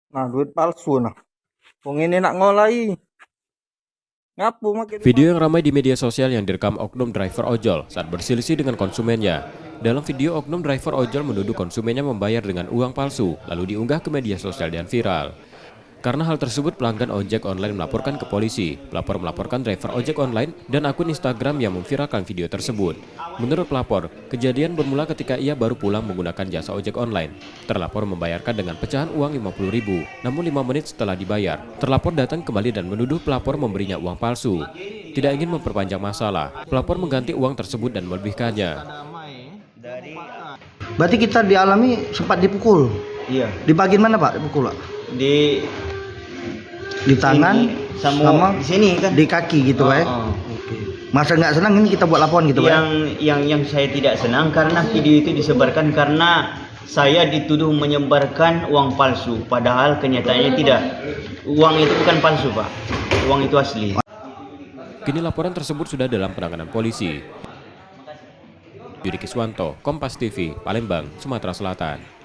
Nah, duit palsu nah. Wong ini nak ngolai. Ngapu makin Video yang ramai di media sosial yang direkam oknum driver ojol saat berselisih dengan konsumennya. Dalam video, oknum driver ojol menuduh konsumennya membayar dengan uang palsu, lalu diunggah ke media sosial dan viral. Karena hal tersebut, pelanggan ojek online melaporkan ke polisi. Pelapor melaporkan driver ojek online dan akun Instagram yang memviralkan video tersebut. Menurut pelapor, kejadian bermula ketika ia baru pulang menggunakan jasa ojek online. Terlapor membayarkan dengan pecahan uang 50.000, namun 5 menit setelah dibayar, terlapor datang kembali dan menuduh pelapor memberinya uang palsu. Tidak ingin memperpanjang masalah, pelapor mengganti uang tersebut dan melebihkannya. Berarti kita dialami sempat dipukul. Iya. Di bagian mana Pak dipukul Pak? Di tangan sama di sini kan. di kaki gitu Pak ya? Masa nggak senang ini kita buat laporan gitu Pak? Yang saya tidak senang karena video itu disebarkan karena saya dituduh menyebarkan uang palsu, padahal kenyataannya tidak. Uang itu bukan palsu Pak, uang itu asli. Kini laporan tersebut sudah dalam penanganan polisi. Yudi Kiswanto, Kompas TV, Palembang, Sumatera Selatan.